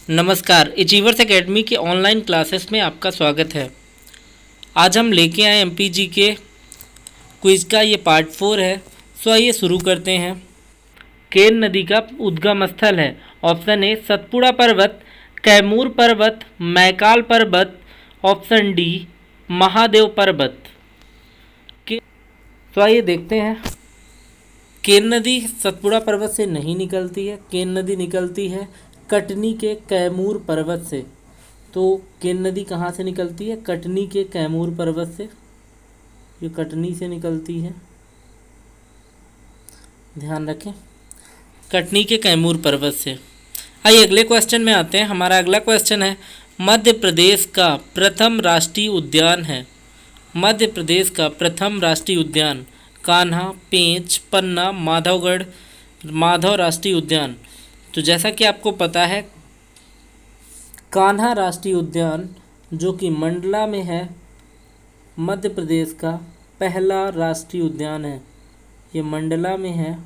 नमस्कार, achievers academy के online classes में आपका स्वागत है। आज हम लेके आए एमपीजी के क्विज का ये पार्ट 4 है। सो आइए शुरू करते हैं। केन नदी का उद्गम स्थल है। ऑप्शन ए सतपुड़ा पर्वत, कैमूर पर्वत, मैकाल पर्वत, ऑप्शन डी महादेव पर्वत। तो आइए देखते हैं। केन नदी सतपुड़ा पर्वत से नहीं निकलती है। केन नदी निकलती है कटनी के कैमूर पर्वत से। तो केन नदी कहाँ से निकलती है? कटनी के कैमूर पर्वत से। ये कटनी से निकलती है, ध्यान रखें, कटनी के कैमूर पर्वत से। आइए अगले क्वेश्चन में आते हैं। हमारा अगला क्वेश्चन है, मध्य प्रदेश का प्रथम राष्ट्रीय उद्यान है। मध्य प्रदेश का प्रथम राष्ट्रीय उद्यान कान्हा, पेंच, पन्ना, माधवगढ़, माधव राष्ट्रीय उद्यान। तो जैसा कि आपको पता है, कान्हा राष्ट्रीय उद्यान जो कि मंडला में है, मध्य प्रदेश का पहला राष्ट्रीय उद्यान है। ये मंडला में है,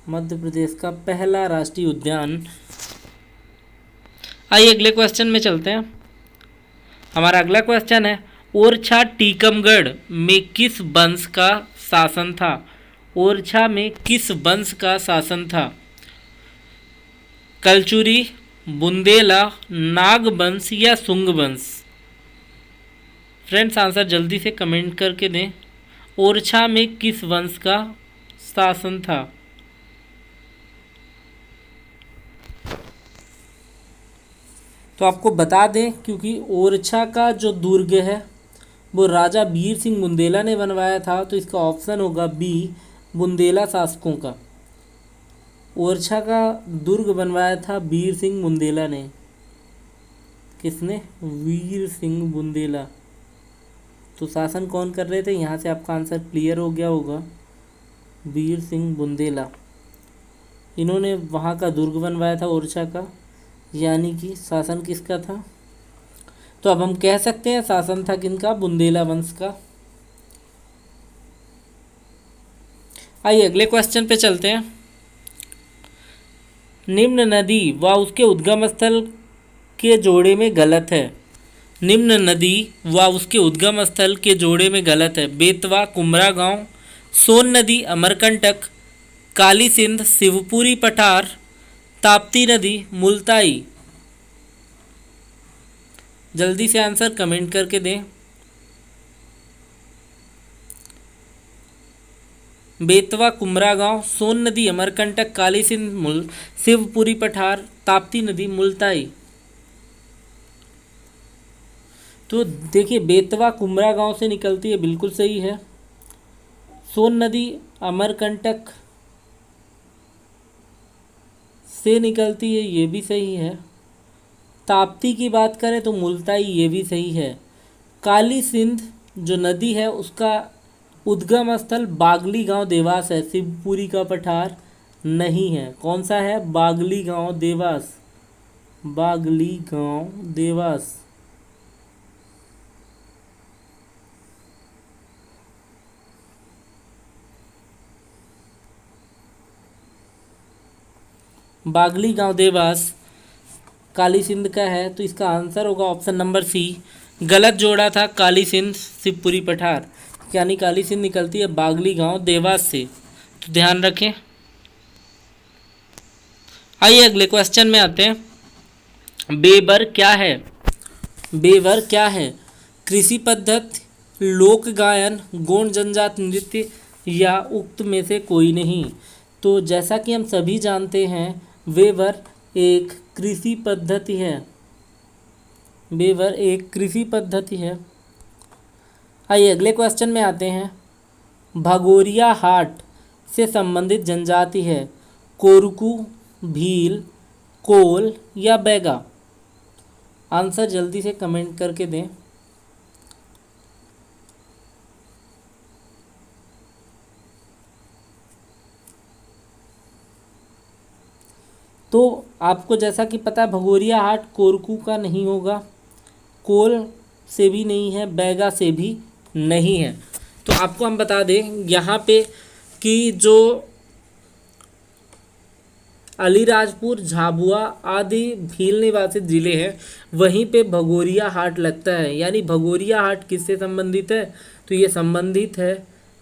मध्य प्रदेश का पहला राष्ट्रीय उद्यान। आइए अगले क्वेश्चन में चलते हैं। हमारा अगला क्वेश्चन है, ओरछा टीकमगढ़ में किस वंश का शासन था? ओरछा में किस वंश का शासन था? कलचुरी, बुंदेला, नागवंश या सुंग वंश? फ्रेंड्स आंसर जल्दी से कमेंट करके दें। ओरछा में किस वंश का शासन था? तो आपको बता दें, क्योंकि ओरछा का जो दुर्ग है वो राजा वीर सिंह बुंदेला ने बनवाया था, तो इसका ऑप्शन होगा बी, बुंदेला शासकों का। ओरछा का दुर्ग बनवाया था वीर सिंह बुंदेला ने। किसने? वीर सिंह बुंदेला। तो शासन कौन कर रहे थे? यहाँ से आपका आंसर क्लियर हो गया होगा, वीर सिंह बुंदेला। इन्होंने वहाँ का दुर्ग बनवाया था ओरछा का, यानी कि शासन किसका था? तो अब हम कह सकते हैं शासन था किनका? बुंदेला वंश का। आइए अगले क्वेश्चन पे चलते हैं। निम्न नदी व उसके उद्गम स्थल के जोड़े में गलत है। निम्न नदी व उसके उद्गम स्थल के जोड़े में गलत है। बेतवा, कुमरा गांव, सोन नदी, अमरकंटक, काली सिंध, शिवपुरी पठार, ताप्ती नदी, मुल्ताई। जल्दी से आंसर कमेंट करके दें। बेतवा, कुमरा गांव, सोन नदी, अमरकंटक, काली सिंध, शिवपुरी पठार, ताप्ती नदी, मुल्ताई। तो देखिए, बेतवा कुमरा गांव से निकलती है, बिल्कुल सही है। सोन नदी अमरकंटक से निकलती है, ये भी सही है। ताप्ती की बात करें तो मुल्ताई, ये भी सही है। काली सिंध जो नदी है उसका उद्गम स्थल बागली गांव देवास है, शिवपुरी का पठार नहीं है। कौन सा है? बागली गांव देवास। बागली गांव देवास। बागली गांव देवास काली सिंध का है, तो इसका आंसर होगा ऑप्शन नंबर सी। गलत जोड़ा था काली सिंध शिवपुरी पठार, यानी काली सिंध निकलती है बागली गांव देवास से, तो ध्यान रखें। आइए अगले क्वेश्चन में आते हैं। बेवर क्या है? बेवर क्या है? कृषि पद्धति, लोक गायन, गौण जनजाति नृत्य या उक्त में से कोई नहीं। तो जैसा कि हम सभी जानते हैं, वेवर एक कृषि पद्धति है। वेवर एक कृषि पद्धति है। आइए अगले क्वेश्चन में आते हैं। भगोरिया हाट से संबंधित जनजाति है कोरकू, भील, कोल या बैगा? आंसर जल्दी से कमेंट करके दें। तो आपको जैसा कि पता है, भगोरिया हाट कोरकू का नहीं होगा, कोल से भी नहीं है, बैगा से भी नहीं है। तो आपको हम बता दें यहाँ पे कि जो अलीराजपुर, झाबुआ आदि भील निवासित जिले हैं, वहीं पे भगोरिया हाट लगता है। यानी भगोरिया हाट किससे संबंधित है? तो ये संबंधित है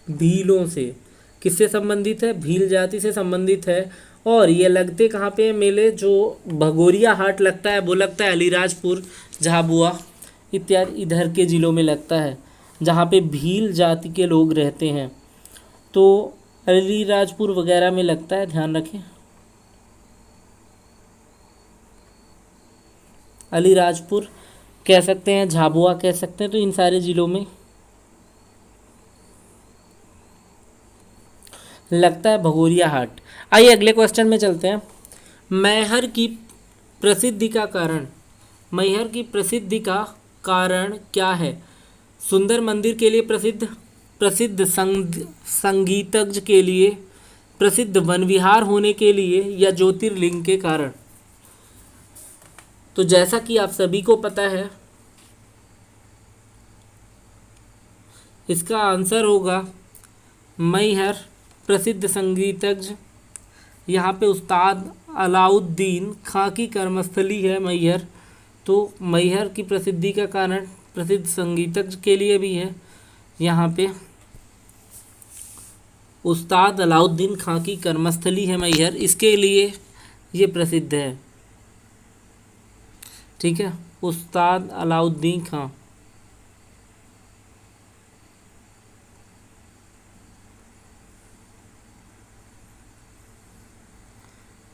भीलों से। किससे संबंधित है? भील जाति से संबंधित है। और ये लगते कहाँ पे हैं मेले? जो भगोरिया हाट लगता है वो लगता है अलीराजपुर, झाबुआ इत्यादि इधर के ज़िलों में लगता है, जहाँ पे भील जाति के लोग रहते हैं। तो अलीराजपुर वगैरह में लगता है, ध्यान रखें। अलीराजपुर कह सकते हैं, झाबुआ कह सकते हैं, तो इन सारे ज़िलों में लगता है भगोरिया हाट। आइए अगले क्वेश्चन में चलते हैं। मैहर की प्रसिद्धि का कारण, मैहर की प्रसिद्धि का कारण क्या है? सुंदर मंदिर के लिए प्रसिद्ध, प्रसिद्ध संगीतज्ञ के लिए, प्रसिद्ध वन विहार होने के लिए, या ज्योतिर्लिंग के कारण? तो जैसा कि आप सभी को पता है, इसका आंसर होगा मैहर प्रसिद्ध संगीतज्ञ। यहाँ पे उस्ताद अलाउद्दीन खां की कर्मस्थली है मैहर। तो मैहर की प्रसिद्धि का कारण प्रसिद्ध संगीतज्ञ के लिए भी है। यहाँ पे उस्ताद अलाउद्दीन खां की कर्मस्थली है मैहर, इसके लिए ये प्रसिद्ध है। ठीक है, उस्ताद अलाउद्दीन खां।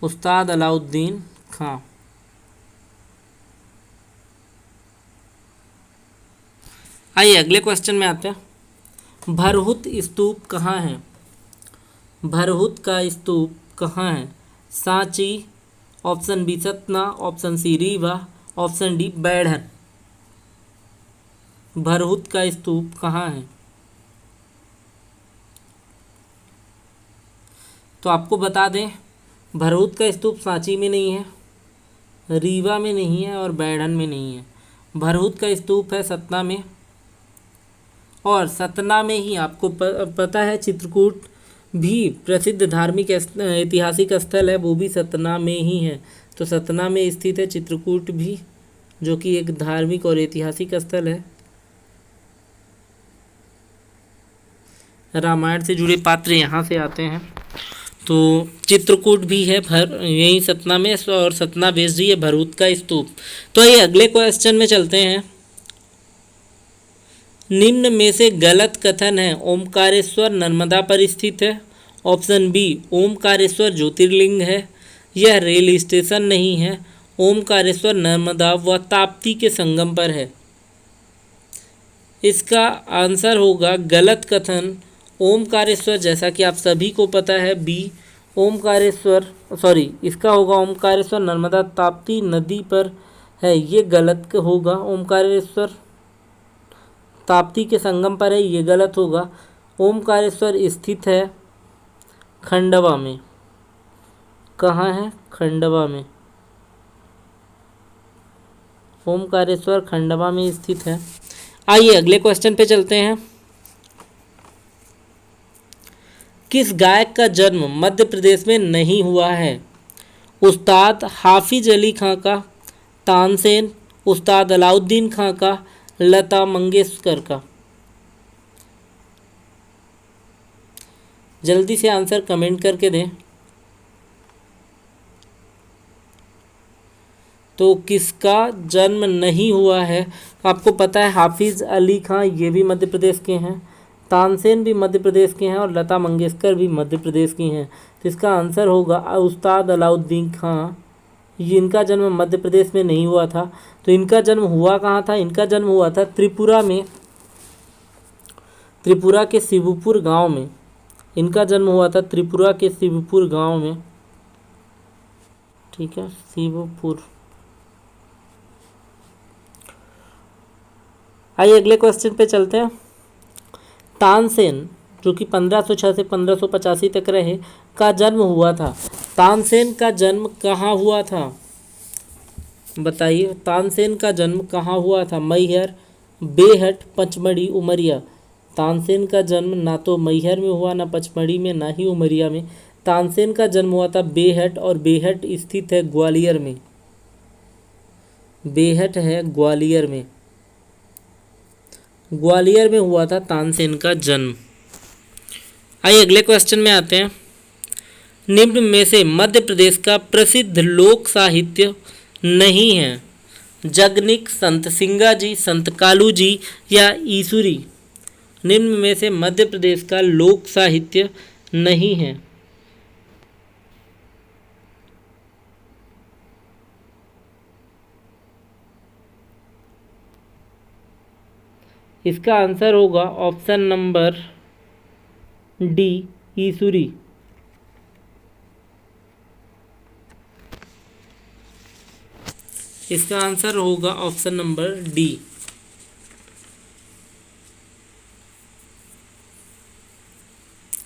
उस्ताद अलाउद्दीन खां। आइए अगले क्वेश्चन में आते हैं। भरहुत स्तूप कहाँ है? भरहुत का स्तूप कहाँ है? Sanchi, option B Satna, option C Rewa, option D Baidhan. Bharhut का स्तूप कहाँ है? तो आपको बता दें, भरहुत का स्तूप सांची में नहीं है, रीवा में नहीं है और बैढ़न में नहीं है। भरहुत का स्तूप है सतना में, और सतना में ही आपको पता है चित्रकूट भी प्रसिद्ध धार्मिक ऐतिहासिक स्थल है, वो भी सतना में ही है। तो सतना में स्थित है चित्रकूट भी, जो कि एक धार्मिक और ऐतिहासिक स्थल है। रामायण से जुड़े पात्र यहाँ से आते हैं। तो चित्रकूट भी है यही सतना में, और सतना बेस जी है भरहुत का स्तूप। तो ये अगले क्वेश्चन में चलते हैं। निम्न में से गलत कथन है। ओमकारेश्वर नर्मदा पर स्थित है। ऑप्शन बी, ओमकारेश्वर ज्योतिर्लिंग है, यह रेल स्टेशन नहीं है। ओमकारेश्वर नर्मदा व ताप्ती के संगम पर है। इसका आंसर होगा गलत कथन ओमकारेश्वर, जैसा कि आप सभी को पता है बी ओमकारेश्वर, सॉरी इसका होगा ओमकारेश्वर नर्मदा ताप्ती नदी पर है, ये गलत होगा। ओमकारेश्वर ताप्ती के संगम पर है, ये गलत होगा। ओमकारेश्वर स्थित है खंडवा में। कहाँ है? खंडवा में। ओमकारेश्वर खंडवा में स्थित है। आइए अगले क्वेश्चन पे चलते हैं। किस गायक का जन्म मध्य प्रदेश में नहीं हुआ है? उस्ताद हाफिज अली खां का, तानसेन, उस्ताद अलाउद्दीन खां का, लता मंगेशकर का। जल्दी से आंसर कमेंट करके दें। तो किसका जन्म नहीं हुआ है? आपको पता है हाफिज अली खां ये भी मध्य प्रदेश के हैं, तानसेन भी मध्य प्रदेश के हैं, और लता मंगेशकर भी मध्य प्रदेश की हैं। तो इसका आंसर होगा उस्ताद अलाउद्दीन खां। इनका जन्म मध्य प्रदेश में नहीं हुआ था। तो इनका जन्म हुआ कहाँ था? इनका जन्म हुआ था त्रिपुरा में, त्रिपुरा के शिवपुर गांव में। इनका जन्म हुआ था त्रिपुरा के शिवपुर गांव में। ठीक है, शिवपुर। आइए अगले क्वेश्चन पे चलते हैं। तानसेन जो कि 1506 से 1585 तक रहे का जन्म हुआ था। तानसेन का जन्म कहाँ हुआ था? बताइए, तानसेन का जन्म कहाँ हुआ था? मैहर, बेहट, पचमढ़ी, उमरिया। तानसेन का जन्म ना तो मैहर में हुआ, ना पचमढ़ी में, ना ही उमरिया में। तानसेन का जन्म हुआ था बेहट, और बेहट स्थित है ग्वालियर में। बेहट है ग्वालियर में। ग्वालियर में हुआ था तानसेन का जन्म। आइए अगले क्वेश्चन में आते हैं। निम्न में से मध्य प्रदेश का प्रसिद्ध लोक साहित्य नहीं है। जगनिक, संत सिंगा जी, संत कालू जी या ईसुरी। निम्न में से मध्य प्रदेश का लोक साहित्य नहीं है। इसका आंसर होगा ऑप्शन नंबर डी, ईसुरी। इसका आंसर होगा ऑप्शन नंबर डी।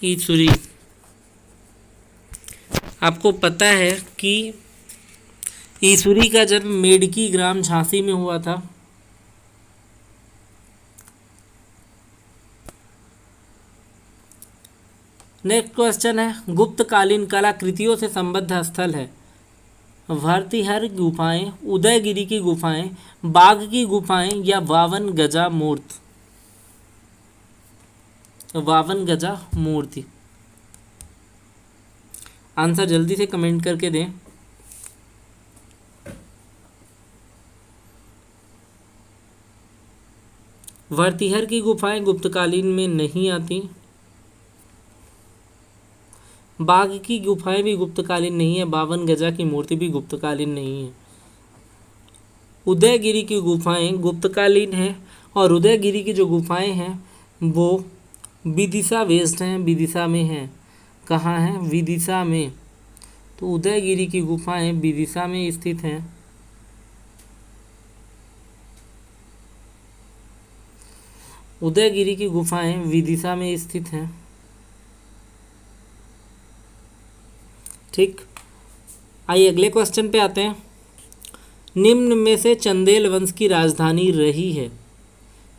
ईसुरी। आपको पता है कि ईसुरी का जन्म मेडकी ग्राम झांसी में हुआ था। नेक्स्ट क्वेश्चन है, गुप्तकालीन कलाकृतियों से संबद्ध स्थल है। भर्तृहरि गुफाएं, उदयगिरी की गुफाएं, बाघ की गुफाएं या 52 गजा मूर्ति। 52 गजा मूर्ति। आंसर जल्दी से कमेंट करके दें। भर्तृहरि की गुफाएं गुप्तकालीन में नहीं आती। बाघ की गुफाएं भी गुप्तकालीन नहीं है। 52 गजा की मूर्ति भी गुप्तकालीन नहीं है। उदयगिरी की गुफाएं गुप्तकालीन है, और उदयगिरी की जो गुफाएं हैं वो विदिशा वेस्ट हैं, विदिशा में हैं। कहाँ हैं? विदिशा में। तो उदयगिरी की गुफाएं विदिशा में स्थित हैं। उदयगिरी की गुफाएं विदिशा में स्थित हैं। ठीक। आइए अगले क्वेश्चन पे आते हैं। निम्न में से चंदेल वंश की राजधानी रही है।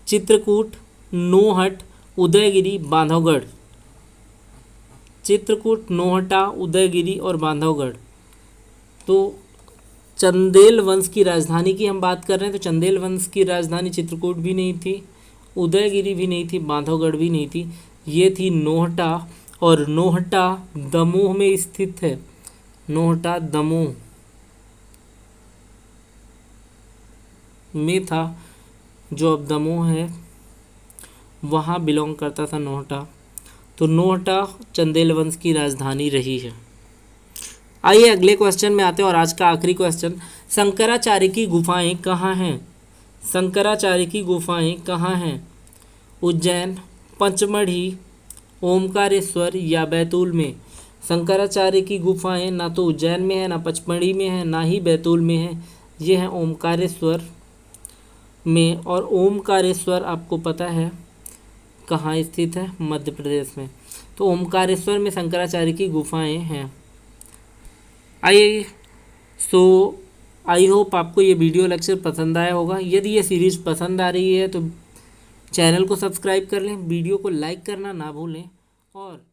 चित्रकूट, नौहट, उदयगिरी, बांधवगढ़। चित्रकूट, नौहटा, उदयगिरी और बांधवगढ़। तो चंदेल वंश की राजधानी की हम बात कर रहे हैं, तो चंदेल वंश की राजधानी चित्रकूट भी नहीं थी, उदयगिरी भी नहीं थी, बांधवगढ़ भी नहीं थी। ये थी नौहटा, और नौहटा दमोह में स्थित है। नौहटा दमोह में था, जो अब दमोह है वहाँ बिलोंग करता था नौहटा। तो नौहटा चंदेल वंश की राजधानी रही है। आइए अगले क्वेश्चन में आते हैं, और आज का आखिरी क्वेश्चन। शंकराचार्य की गुफाएं कहाँ हैं? शंकराचार्य की गुफाएं कहाँ हैं? उज्जैन, पचमढ़ी, ओमकारेश्वर या बैतूल में। शंकराचार्य की गुफाएं ना तो उज्जैन में है, ना पचमढ़ी में है, ना ही बैतूल में है। ये है ओमकारेश्वर में, और ओमकारेश्वर आपको पता है कहाँ स्थित है? मध्य प्रदेश में। तो ओमकारेश्वर में शंकराचार्य की गुफाएं हैं। आइए, आई होप आपको ये वीडियो लेक्चर पसंद आया होगा। यदि ये सीरीज़ पसंद आ रही है तो चैनल को सब्सक्राइब कर लें, वीडियो को लाइक करना ना भूलें, और